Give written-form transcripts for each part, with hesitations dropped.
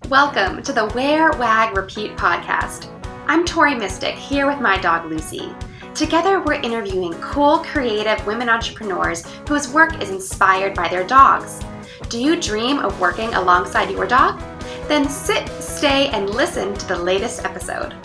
Welcome to the Wear, Wag, Repeat podcast. I'm Tori Mystic, here with my dog Lucy. Together, we're interviewing cool, creative women entrepreneurs whose work is inspired by their dogs. Do you dream of working alongside your dog? Then sit, stay, and listen to the latest episode.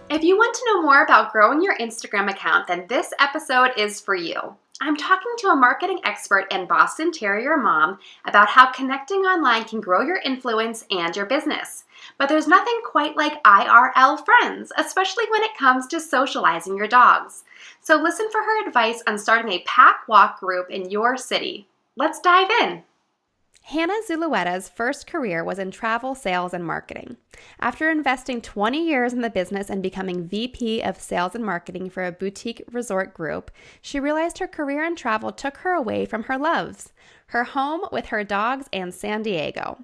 If you want to know more about growing your Instagram account, then this episode is for you. I'm talking to a marketing expert and Boston Terrier mom about how connecting online can grow your influence and your business. But there's nothing quite like IRL friends, especially when it comes to socializing your dogs. So listen for her advice on starting a pack walk group in your city. Let's dive in. Hannah Zulueta's first career was in travel sales and marketing. After investing 20 years in the business and becoming VP of sales and marketing for a boutique resort group, she realized her career in travel took her away from her loves, her home with her dogs and San Diego.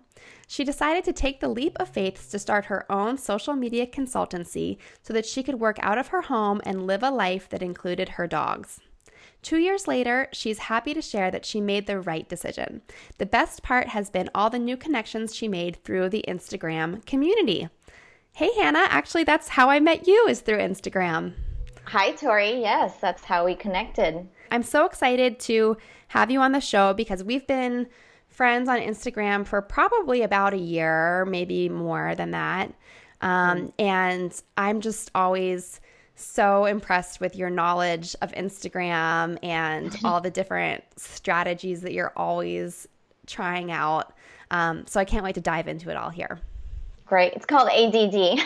She decided to take the leap of faith to start her own social media consultancy so that she could work out of her home and live a life that included her dogs. 2 years later, she's happy to share that she made the right decision. The best part has been all the new connections she made through the Instagram community. Hey, Hannah, actually, that's how I met you, is through Instagram. Hi, Tori. Yes, that's how we connected. I'm so excited to have you on the show because we've been friends on Instagram for probably about a year, maybe more than that. And I'm just always so impressed with your knowledge of Instagram and all the different strategies that you're always trying out. So I can't wait to dive into it all here. Great. It's called ADD.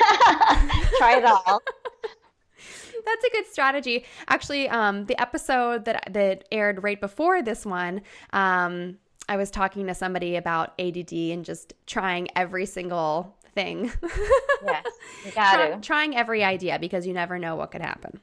Try it all. That's a good strategy. Actually, the episode that aired right before this one, I was talking to somebody about ADD and just trying every single thing. Yes, you got to. Trying every idea because you never know what could happen.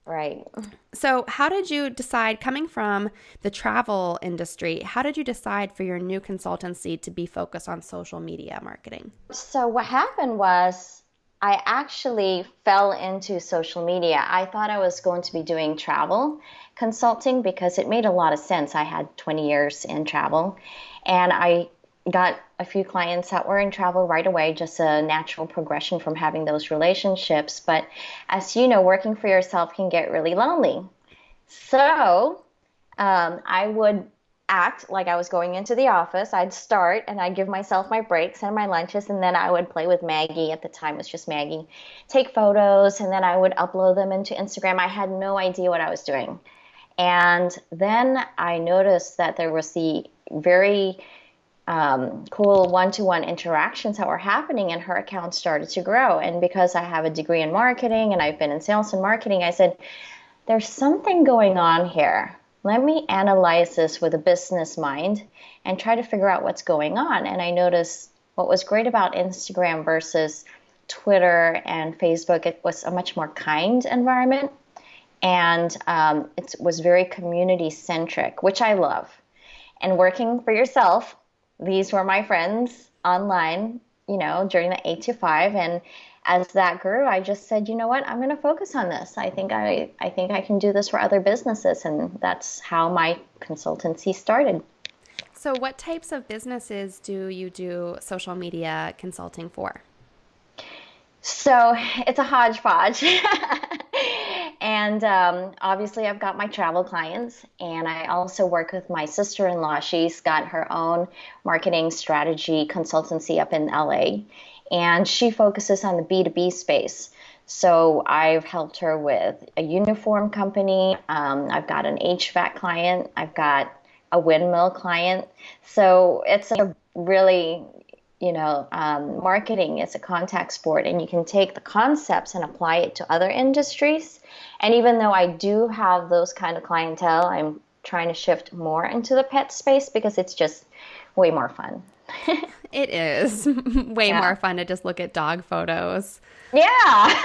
Right. So how did you decide, coming from the travel industry, how did you decide for your new consultancy to be focused on social media marketing? So what happened was I actually fell into social media. I thought I was going to be doing travel consulting because it made a lot of sense. I had 20 years in travel and I got a few clients that were in travel right away, just a natural progression from having those relationships. But as you know, working for yourself can get really lonely. So I would act like I was going into the office. I'd start and I'd give myself my breaks and my lunches, and then I would play with Maggie. At the time, it was just Maggie. Take photos, and then I would upload them into Instagram. I had no idea what I was doing. And then I noticed that there was the very cool one-to-one interactions that were happening, and her account started to grow. And because I have a degree in marketing and I've been in sales and marketing, I said, there's something going on here. Let me analyze this with a business mind and try to figure out what's going on. And I noticed what was great about Instagram versus Twitter and Facebook, it was a much more kind environment. And it was very community-centric, which I love. And working for yourself, these were my friends online, during the 8 to 5. And as that grew, I just said, you know what, I'm going to focus on this. I think I can do this for other businesses. And that's how my consultancy started. So what types of businesses do you do social media consulting for? So it's a hodgepodge. And obviously, I've got my travel clients, and I also work with my sister-in-law. She's got her own marketing strategy consultancy up in LA, and she focuses on the B2B space. So I've helped her with a uniform company. I've got an HVAC client. I've got a windmill client. So it's a really marketing is a contact sport, and you can take the concepts and apply it to other industries. And even though I do have those kind of clientele, I'm trying to shift more into the pet space because it's just way more fun. It is way more fun to just look at dog photos. Yeah.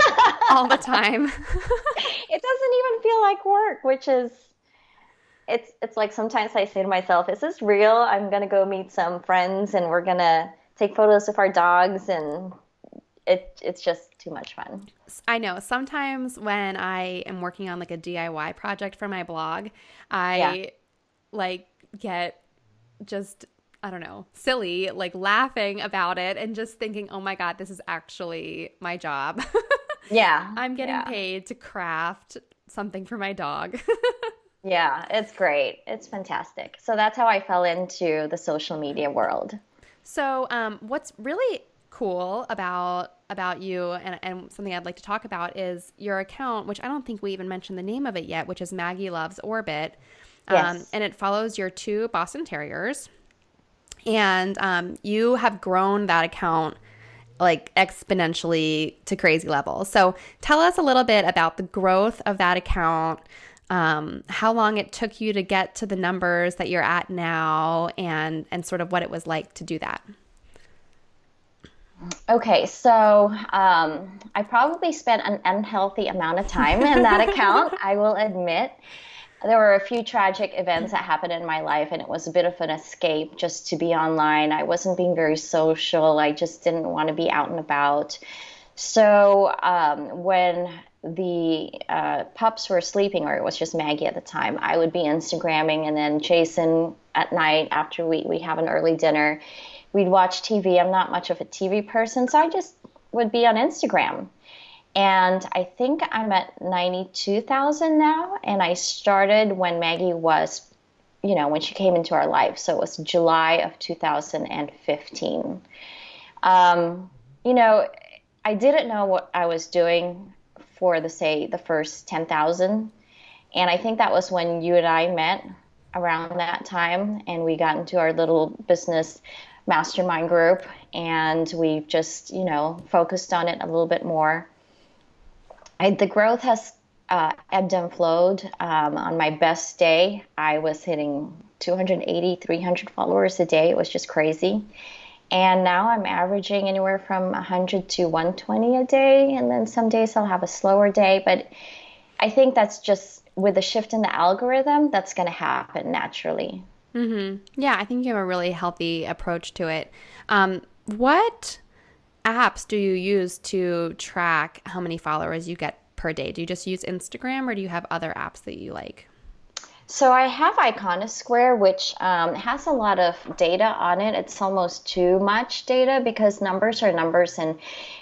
All the time. It doesn't even feel like work, which is, it's like sometimes I say to myself, is this real? I'm going to go meet some friends and we're going to take photos of our dogs, and it's just too much fun. I know. Sometimes when I am working on like a DIY project for my blog, I get just I don't know, silly, like laughing about it and just thinking, oh my God, this is actually my job. Yeah, I'm getting yeah, paid to craft something for my dog. yeah. It's great. It's fantastic. So that's how I fell into the social media world. So, what's really cool about you and something I'd like to talk about is your account, which I don't think we even mentioned the name of it yet, which is Maggie Loves Orbit. Yes. And it follows your two Boston Terriers. And you have grown that account like exponentially to crazy levels. So tell us a little bit about the growth of that account, how long it took you to get to the numbers that you're at now, and sort of what it was like to do that. Okay, so I probably spent an unhealthy amount of time in that account, I will admit. There were a few tragic events that happened in my life, and it was a bit of an escape just to be online. I wasn't being very social. I just didn't want to be out and about. So when the pups were sleeping, or it was just Maggie at the time, I would be Instagramming, and then Jason at night after we have an early dinner, we'd watch TV. I'm not much of a TV person, so I just would be on Instagram. And I think I'm at 92,000 now. And I started when Maggie was, when she came into our life. So it was July of 2015. You know, I didn't know what I was doing for the first 10,000. And I think that was when you and I met around that time, and we got into our little business mastermind group, and we've just, focused on it a little bit more. The growth has ebbed and flowed. On my best day, I was hitting 280, 300 followers a day. It was just crazy. And now I'm averaging anywhere from 100 to 120 a day. And then some days I'll have a slower day. But I think that's just with the shift in the algorithm, that's going to happen naturally. Yeah, I think you have a really healthy approach to it. What apps do you use to track how many followers you get per day? Do you just use Instagram, or do you have other apps that you like? So I have Iconosquare, which has a lot of data on it. It's almost too much data because numbers are numbers, and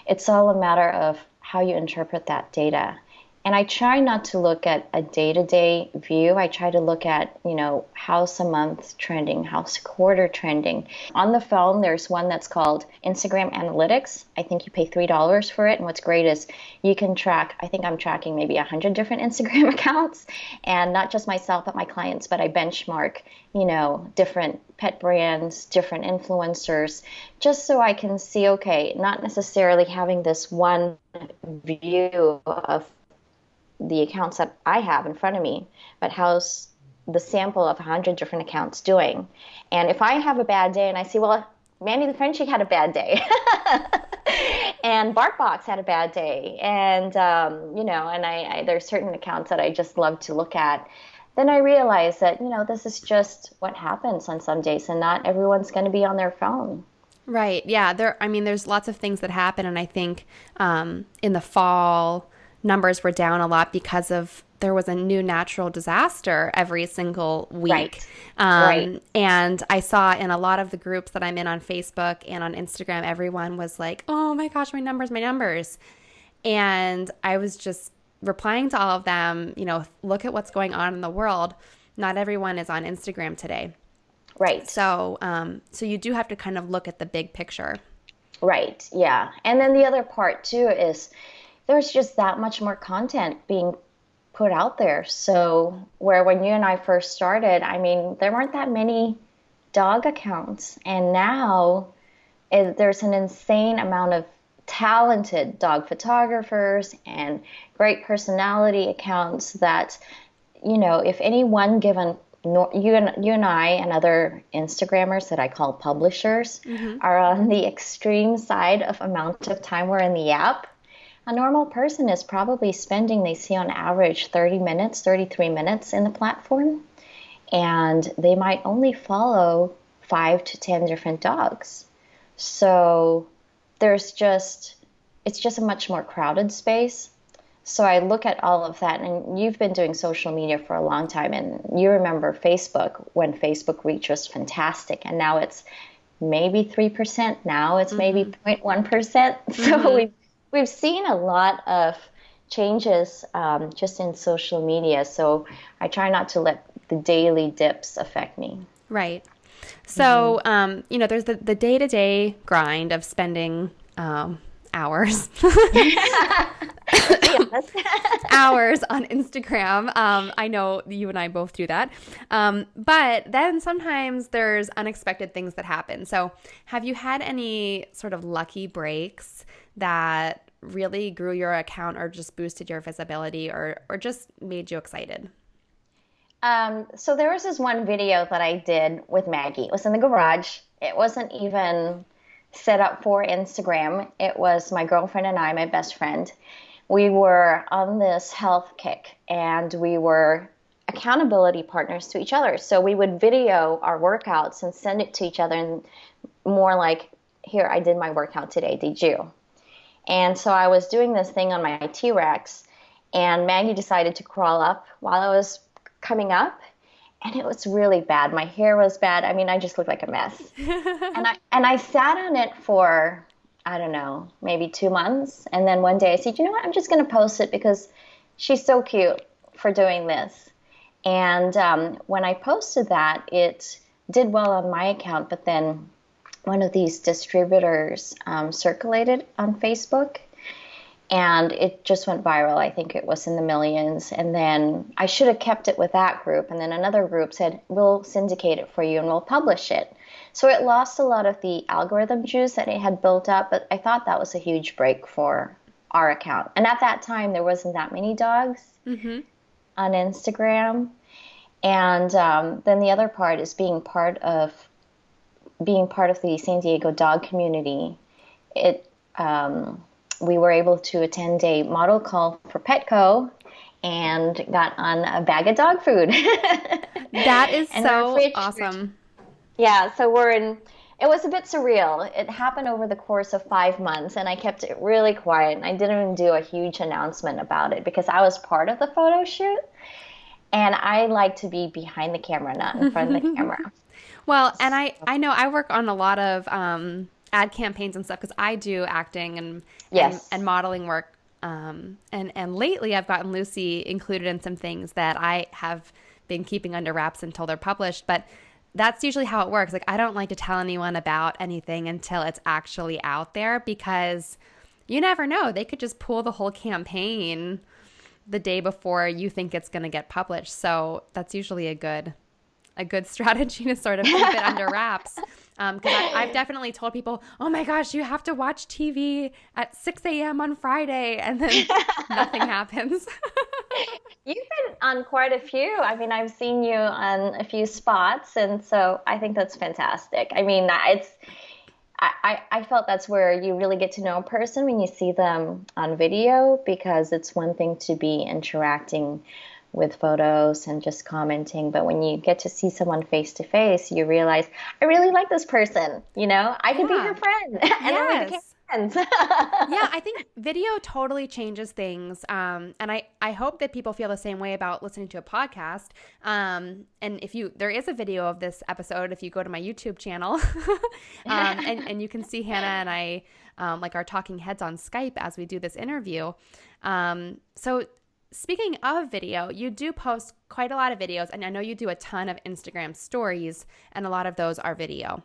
it's all a matter of how you interpret that data. And I try not to look at a day-to-day view. I try to look at, how's a month trending, how's a quarter trending. On the phone, there's one that's called Instagram Analytics. I think you pay $3 for it. And what's great is you can track, I think I'm tracking maybe 100 different Instagram accounts, and not just myself, but my clients, but I benchmark, different pet brands, different influencers, just so I can see, okay, not necessarily having this one view of the accounts that I have in front of me, but how's the sample of 100 different accounts doing? And if I have a bad day and I see, well, Mandy the Frenchie had a bad day, and BarkBox had a bad day, and and I there's certain accounts that I just love to look at, then I realize that this is just what happens on some days, and not everyone's going to be on their phone. Right. Yeah. There's lots of things that happen, and I think in the fall, numbers were down a lot because there was a new natural disaster every single week. Right. And I saw in a lot of the groups that I'm in on Facebook and on Instagram, everyone was like, oh my gosh, my numbers. And I was just replying to all of them, look at what's going on in the world. Not everyone is on Instagram today. Right. So you do have to kind of look at the big picture. Right. Yeah. And then the other part too is there's just that much more content being put out there. So where when you and I first started, there weren't that many dog accounts. And now there's an insane amount of talented dog photographers and great personality accounts that, if any one given, you and I and other Instagrammers that I call publishers are on the extreme side of amount of time we're in the app. A normal person is probably spending, they see on average, 30 minutes, 33 minutes in the platform, and they might only follow 5 to 10 different dogs. So it's just a much more crowded space. So I look at all of that, and you've been doing social media for a long time, and you remember Facebook when Facebook reach was fantastic, and now it's maybe 3%. Now it's maybe 0.1%. So we've seen a lot of changes just in social media. So I try not to let the daily dips affect me. Right. So, there's the day-to-day grind of spending hours. Yes. Hours on Instagram. I know you and I both do that. But then sometimes there's unexpected things that happen. So have you had any sort of lucky breaks that really grew your account or just boosted your visibility or just made you excited? So there was this one video that I did with Maggie. It was in the garage. It wasn't even set up for Instagram. It was my girlfriend and I, my best friend. We were on this health kick, and we were accountability partners to each other. So we would video our workouts and send it to each other, and more like, here, I did my workout today. Did you? And so I was doing this thing on my T-Rex, and Maggie decided to crawl up while I was coming up, and it was really bad. My hair was bad. I mean, I just looked like a mess. And I sat on it for, I don't know, maybe 2 months. And then one day I said, you know what? I'm just going to post it because she's so cute for doing this. And when I posted that, it did well on my account, but then one of these distributors circulated on Facebook, and it just went viral. I think it was in the millions. And then I should have kept it with that group. And then another group said, we'll syndicate it for you and we'll publish it. So it lost a lot of the algorithm juice that it had built up. But I thought that was a huge break for our account. And at that time, there wasn't that many dogs on Instagram. And then the other part is being part of the San Diego dog community. We were able to attend a model call for Petco and got on a bag of dog food. That is so awesome. Yeah, so it was a bit surreal. It happened over the course of 5 months, and I kept it really quiet. And I didn't even do a huge announcement about it because I was part of the photo shoot, and I like to be behind the camera, not in front of the camera. Well, and I know I work on a lot of ad campaigns and stuff because I do acting and modeling work. And lately I've gotten Lucy included in some things that I have been keeping under wraps until they're published. But that's usually how it works. Like, I don't like to tell anyone about anything until it's actually out there because you never know. They could just pull the whole campaign the day before you think it's going to get published. So that's usually a good strategy to sort of keep it under wraps. Because I've definitely told people, oh my gosh, you have to watch TV at 6 a.m. on Friday, and then nothing happens. You've been on quite a few. I mean, I've seen you on a few spots, and so I think that's fantastic. I mean, I felt that's where you really get to know a person when you see them on video, because it's one thing to be interacting with photos and just commenting, but when you get to see someone face to face, you realize, I really like this person, I could be her friend. And then we became friends. Yeah, I think video totally changes things. And I hope that people feel the same way about listening to a podcast. And there is a video of this episode, if you go to my YouTube channel, and you can see Hannah and I, like our talking heads on Skype as we do this interview. So speaking of video, you do post quite a lot of videos, and I know you do a ton of Instagram stories, and a lot of those are video.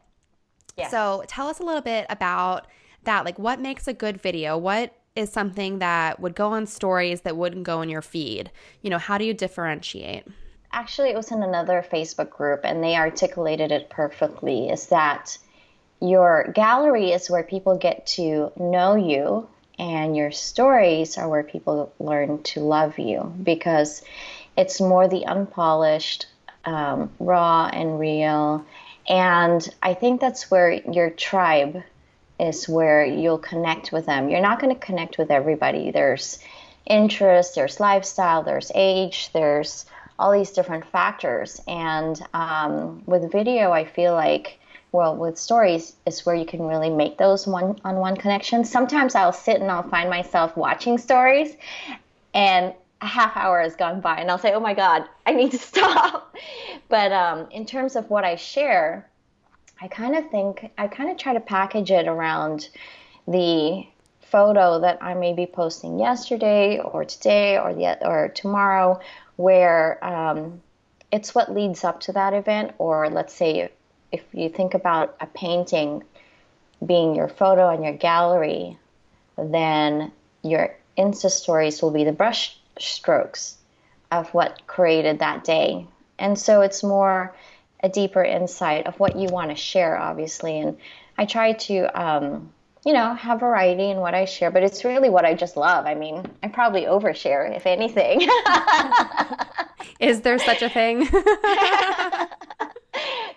Yes. So tell us a little bit about that. Like, what makes a good video? What is something that would go on stories that wouldn't go in your feed? How do you differentiate? Actually, it was in another Facebook group, and they articulated it perfectly, is that your gallery is where people get to know you, and your stories are where people learn to love you, because it's more the unpolished, raw and real. And I think that's where your tribe is, where you'll connect with them. You're not going to connect with everybody. There's interest, there's lifestyle, there's age, there's all these different factors. And with video, I feel like, well, with stories is where you can really make those one-on-one connections. Sometimes I'll sit and I'll find myself watching stories, and a half hour has gone by, and I'll say, oh my God, I need to stop. But in terms of what I share, I kind of try to package it around the photo that I may be posting yesterday or today or tomorrow, where it's what leads up to that event. Or let's say if you think about a painting being your photo and your gallery, then your Insta stories will be the brush strokes of what created that day. And so it's more a deeper insight of what you want to share, obviously. And I try to, have variety in what I share, but it's really what I just love. I mean, I probably overshare, if anything. Is there such a thing?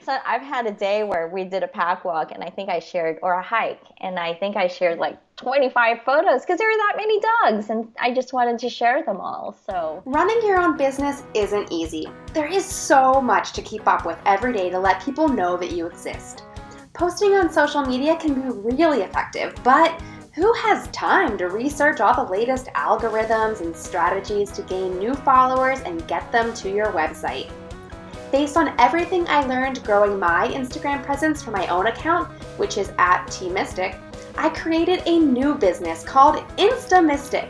So I've had a day where we did a pack walk and I think I shared, or a hike, and I think I shared like 25 photos because there were that many dogs and I just wanted to share them all. So running your own business isn't easy. There is so much to keep up with every day to let people know that you exist. Posting on social media can be really effective, but who has time to research all the latest algorithms and strategies to gain new followers and get them to your website? Based on everything I learned growing my Instagram presence for my own account, which is @tmystic, I created a new business called InstaMystic.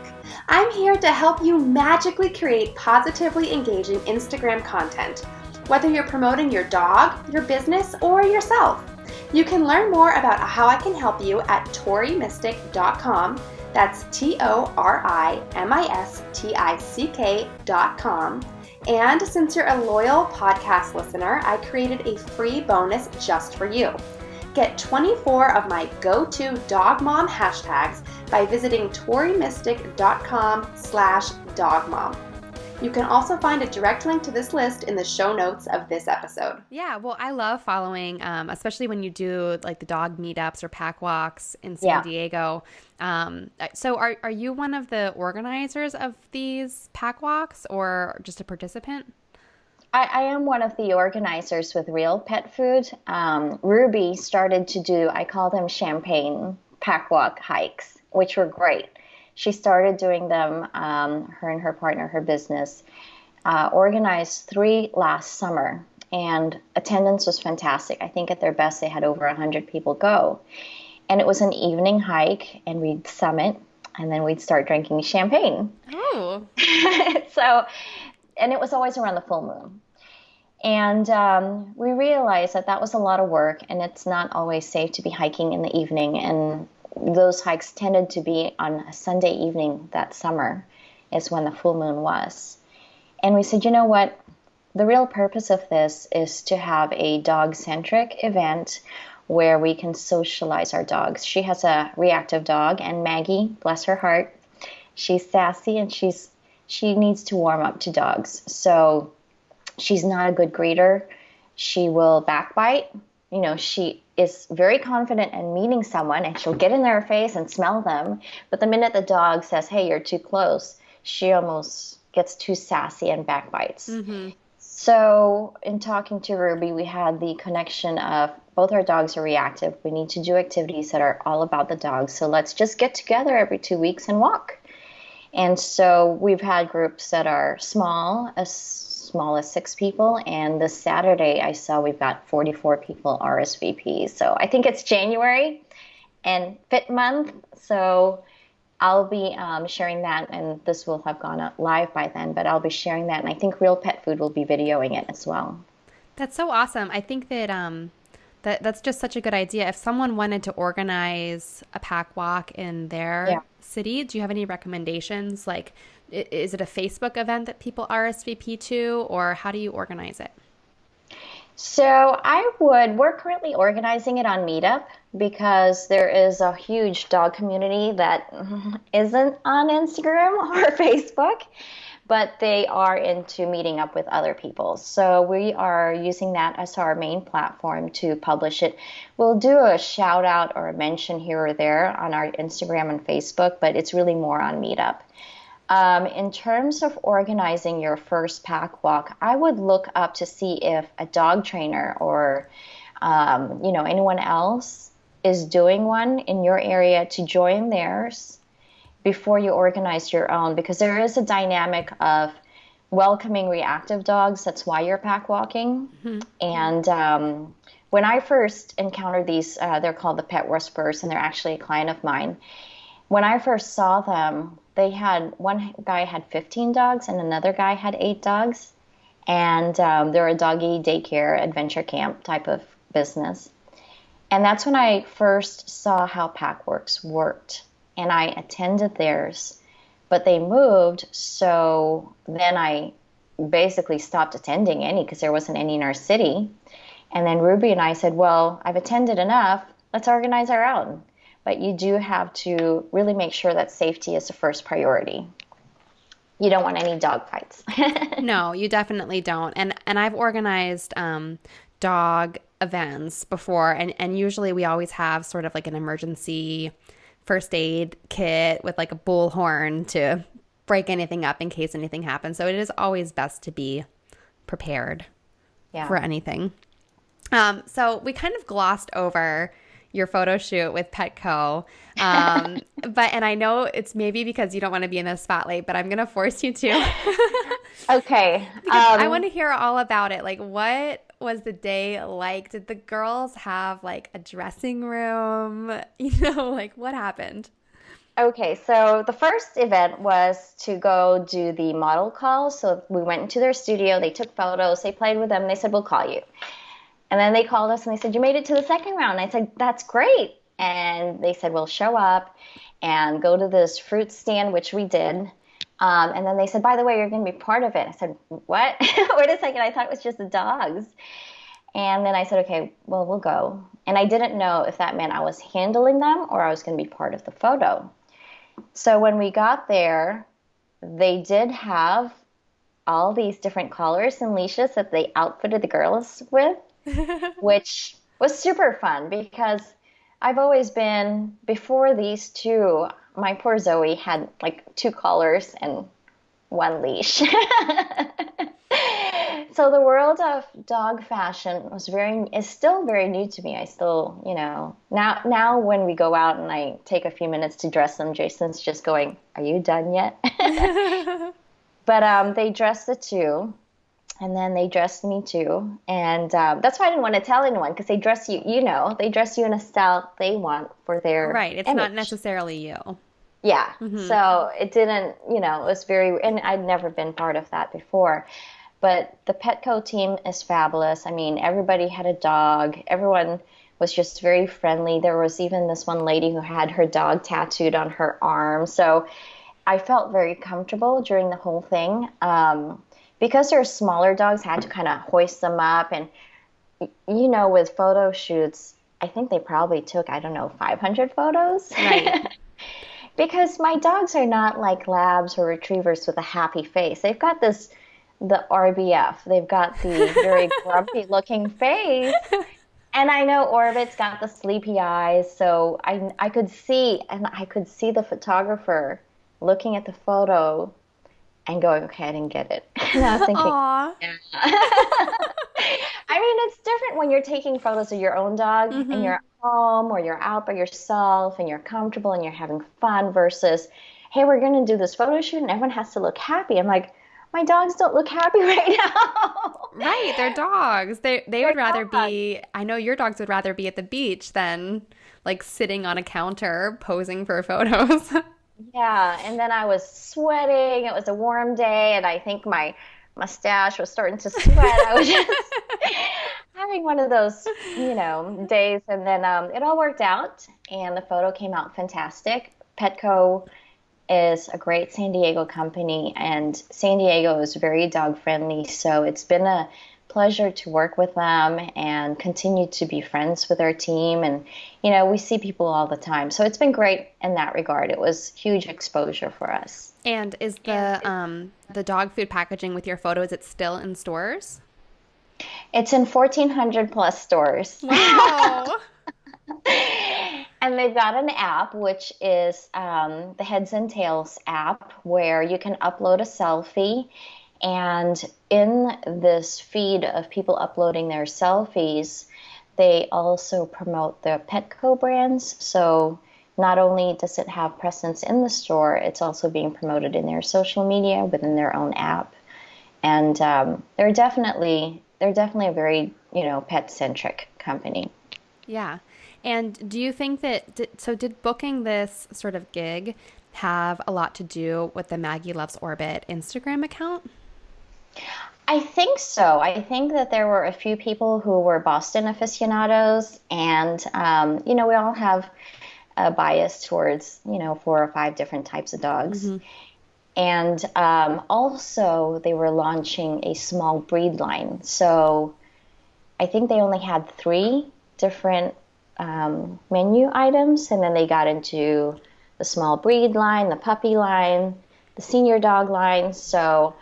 I'm here to help you magically create positively engaging Instagram content, whether you're promoting your dog, your business, or yourself. You can learn more about how I can help you at torimystic.com. That's TORIMISTICK.com. And since you're a loyal podcast listener, I created a free bonus just for you. Get 24 of my go-to dog mom hashtags by visiting torimystic.com/dogmom. You can also find a direct link to this list in the show notes of this episode. Yeah, well, I love following, especially when you do like the dog meetups or pack walks in San Diego. So are you one of the organizers of these pack walks or just a participant? I am one of the organizers with Real Pet Food. Ruby started to do, I call them champagne pack walk hikes, which were great. She started doing them, her and her partner, her business, organized 3 last summer, and attendance was fantastic. I think at their best they had over 100 people go. And it was an evening hike, and we'd summit, and then we'd start drinking champagne. Oh. And it was always around the full moon. And we realized that that was a lot of work, and it's not always safe to be hiking in the evening. And those hikes tended to be on a Sunday evening that summer is when the full moon was. And we said, you know what? The real purpose of this is to have a dog-centric event where we can socialize our dogs. She has a reactive dog, and Maggie, bless her heart, she's sassy and she needs to warm up to dogs. So she's not a good greeter. She will backbite. You know, she is very confident in meeting someone and she'll get in their face and smell them. But the minute the dog says, hey, you're too close, she almost gets too sassy and backbites. Mm-hmm. So in talking to Ruby, we had the connection of both our dogs are reactive. We need to do activities that are all about the dogs. So let's just get together every 2 weeks and walk. And so we've had groups that are small as 6 people, and this Saturday I saw we've got 44 people RSVP. So I think it's January and Fit Month, so I'll be sharing that, and this will have gone up live by then, but I'll be sharing that, and I think Real Pet Food will be videoing it as well. That's so awesome. I think that that's just such a good idea. If someone wanted to organize a pack walk in their city, do you have any recommendations? Like, is it a Facebook event that people RSVP to, or how do you organize it? So we're currently organizing it on Meetup because there is a huge dog community that isn't on Instagram or Facebook, but they are into meeting up with other people. So we are using that as our main platform to publish it. We'll do a shout out or a mention here or there on our Instagram and Facebook, but it's really more on Meetup. In terms of organizing your first pack walk, I would look up to see if a dog trainer or anyone else is doing one in your area to join theirs. before you organize your own, because there is a dynamic of welcoming reactive dogs. That's why you're pack walking. And when I first encountered these, they're called the pet whisperers, and they're actually a client of mine. When I first saw them, one guy had 15 dogs and another guy had 8 dogs. And they're a doggy daycare adventure camp type of business. And that's when I first saw how Packworks worked. And I attended theirs, but they moved. So then I basically stopped attending any because there wasn't any in our city. And then Ruby and I said, well, I've attended enough. Let's organize our own. But you do have to really make sure that safety is the first priority. You don't want any dog fights. No, you definitely don't. And I've organized dog events before, and usually we always have sort of like an emergency first aid kit with like a bullhorn to break anything up in case anything happens. So it is always best to be prepared for anything. So we kind of glossed over your photo shoot with Petco. And I know it's maybe because you don't want to be in the spotlight, but I'm going to force you to. Okay. I want to hear all about it. Like, what was the day like? Did the girls have like a dressing room? Like what happened? Okay, so the first event was to go do the model call. So we went into their studio, they took photos, they played with them, they said, we'll call you. And then they called us and they said, you made it to the second round. I said, that's great. And they said, well, show up and go to this fruit stand, which we did. And then they said, by the way, you're going to be part of it. I said, what? Wait a second. I thought it was just the dogs. And then I said, okay, well, we'll go. And I didn't know if that meant I was handling them or I was going to be part of the photo. So when we got there, they did have all these different collars and leashes that they outfitted the girls with, which was super fun because I've always been, before these two, my poor Zoe had like 2 collars and 1 leash. So the world of dog fashion is still very new to me. I still, now when we go out and I take a few minutes to dress them, Jason's just going, are you done yet? But they dressed the 2. And then they dressed me too. And that's why I didn't want to tell anyone because they dress you, they dress you in a style they want for their Right. It's image. not necessarily you. Yeah. Mm-hmm. So it didn't, it was and I'd never been part of that before. But the Petco team is fabulous. I mean, everybody had a dog. Everyone was just very friendly. There was even this one lady who had her dog tattooed on her arm. So I felt very comfortable during the whole thing. Because they're smaller dogs, I had to kind of hoist them up. And, with photo shoots, I think they probably took, 500 photos. Right. Because my dogs are not like labs or retrievers with a happy face. They've got the RBF. They've got the very grumpy looking face. And I know Orbit's got the sleepy eyes. So I could see the photographer looking at the photo and going, okay, I didn't get it. And I was thinking, Aww. Yeah. I mean, it's different when you're taking photos of your own dog and you're at home or you're out by yourself and you're comfortable and you're having fun versus, hey, we're going to do this photo shoot and everyone has to look happy. I'm like, my dogs don't look happy right now. Right, they're dogs. They would rather be, I know your dogs would rather be at the beach than like sitting on a counter posing for photos. Yeah, and then I was sweating. It was a warm day, and I think my mustache was starting to sweat. I was just having one of those, days. And then it all worked out, and the photo came out fantastic. Petco is a great San Diego company, and San Diego is very dog friendly. So it's been a pleasure to work with them and continue to be friends with our team. And, we see people all the time. So it's been great in that regard. It was huge exposure for us. And is the dog food packaging with your photo, is it still in stores? It's in 1,400 plus stores. Wow. And they've got an app, which is the Heads and Tails app, where you can upload a selfie. And in this feed of people uploading their selfies, they also promote the Petco brands. So not only does it have presence in the store, it's also being promoted in their social media within their own app. And they're definitely a very, pet centric company. Yeah. And do you think that, did booking this sort of gig have a lot to do with the Maggie Loves Orbit Instagram account? I think so. I think that there were a few people who were Boston aficionados, and we all have a bias towards 4 or 5 different types of dogs. Mm-hmm. And also, they were launching a small breed line. So I think they only had 3 different menu items, and then they got into the small breed line, the puppy line, the senior dog line. So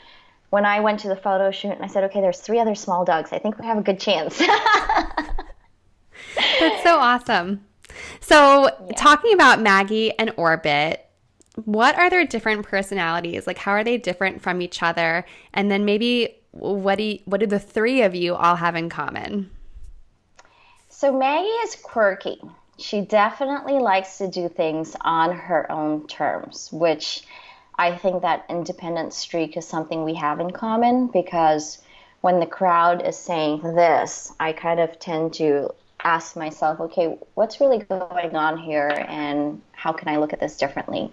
when I went to the photo shoot, and I said, okay, there's 3 other small dogs. I think we have a good chance. That's so awesome. So, Yeah. talking about Maggie and Orbit, what are their different personalities? Like, how are they different from each other? And then maybe what do the 3 of you all have in common? So Maggie is quirky. She definitely likes to do things on her own terms, which I think that independent streak is something we have in common, because when the crowd is saying this, I kind of tend to ask myself, okay, what's really going on here, and how can I look at this differently?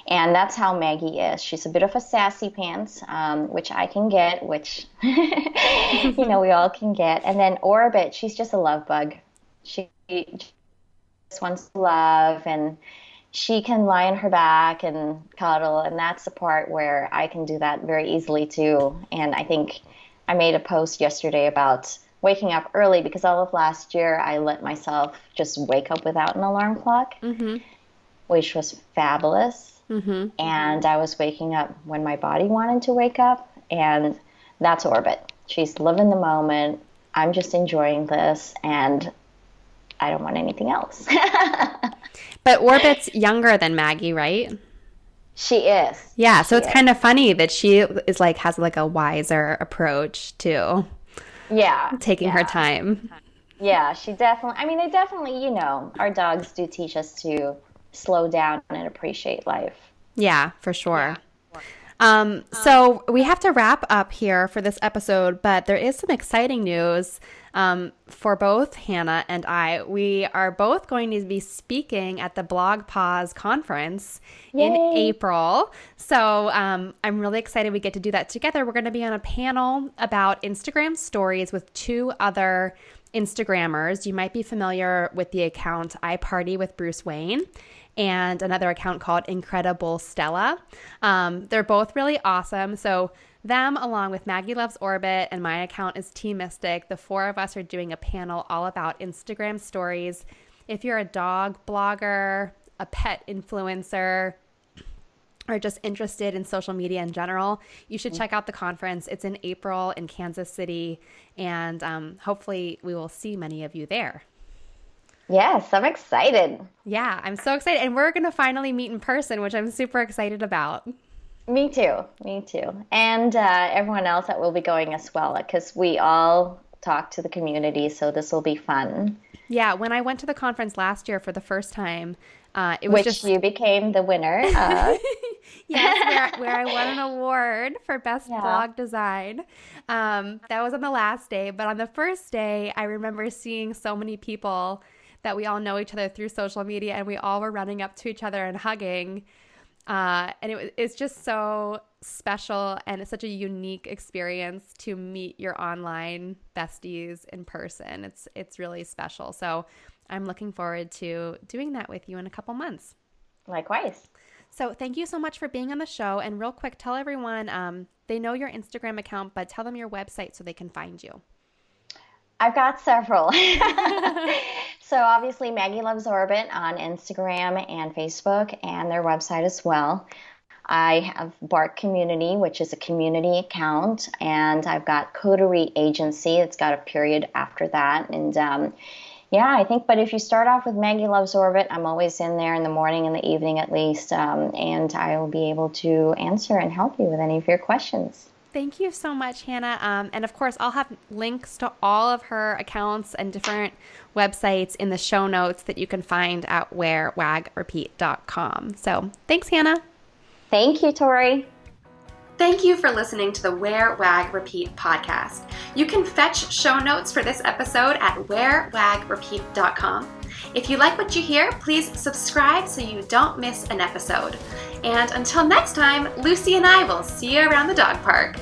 And that's how Maggie is. She's a bit of a sassy pants, which I can get, which we all can get. And then Orbit, she's just a love bug. She just wants to love, and she can lie on her back and cuddle, and that's the part where I can do that very easily too. And I think I made a post yesterday about waking up early, because all of last year I let myself just wake up without an alarm clock, Mm-hmm. which was fabulous. Mm-hmm. And I was waking up when my body wanted to wake up, and that's Orbit. She's living the moment. I'm just enjoying this, and I don't want anything else. But Orbit's younger than Maggie, right? She is. Yeah, so She it's is. kind of funny that she is like has like a wiser approach to Yeah. taking her Yeah. time. Yeah, she definitely, I mean, they definitely, our dogs do teach us to slow down and appreciate life. Yeah, for sure. So we have to wrap up here for this episode, but there is some exciting news for both Hannah and I. We are both going to be speaking at the Blog Pause conference in Yay. April. So I'm really excited we get to do that together. We're going to be on a panel about Instagram stories with 2 other Instagrammers. You might be familiar with the account I Party with Bruce Wayne and another account called Incredible Stella. They're both really awesome. So them, along with Maggie Loves Orbit, and my account is T Mystic, the 4 of us are doing a panel all about Instagram stories. If you're a dog blogger, a pet influencer, or just interested in social media in general, you should check out the conference. It's in April in Kansas City, and hopefully we will see many of you there. Yes, I'm excited. Yeah, I'm so excited. And we're going to finally meet in person, which I'm super excited about. Me too. Me too. And everyone else that will be going as well, because we all talk to the community, so this will be fun. Yeah, when I went to the conference last year for the first time, it was Which just you became the winner of. yes, where I won an award for best Yeah. blog design. That was on the last day, but on the first day, I remember seeing so many people that we all know each other through social media, and we all were running up to each other and hugging. And it's just so special, and it's such a unique experience to meet your online besties in person. It's really special. So I'm looking forward to doing that with you in a couple months. Likewise. So thank you so much for being on the show. And real quick, tell everyone, they know your Instagram account, but tell them your website so they can find you. I've got several. So obviously Maggie Loves Orbit on Instagram and Facebook, and their website as well. I have Bark Community, which is a community account, and I've got Coterie Agency. It's got a period after that. And yeah, I think, but if you start off with Maggie Loves Orbit, I'm always in there in the morning and the evening at least, and I will be able to answer and help you with any of your questions. Thank you so much, Hannah. And of course, I'll have links to all of her accounts and different websites in the show notes that you can find at wearwagrepeat.com. So thanks, Hannah. Thank you, Tori. Thank you for listening to the Wear, Wag, Repeat podcast. You can fetch show notes for this episode at wearwagrepeat.com. If you like what you hear, please subscribe so you don't miss an episode. And until next time, Lucy and I will see you around the dog park.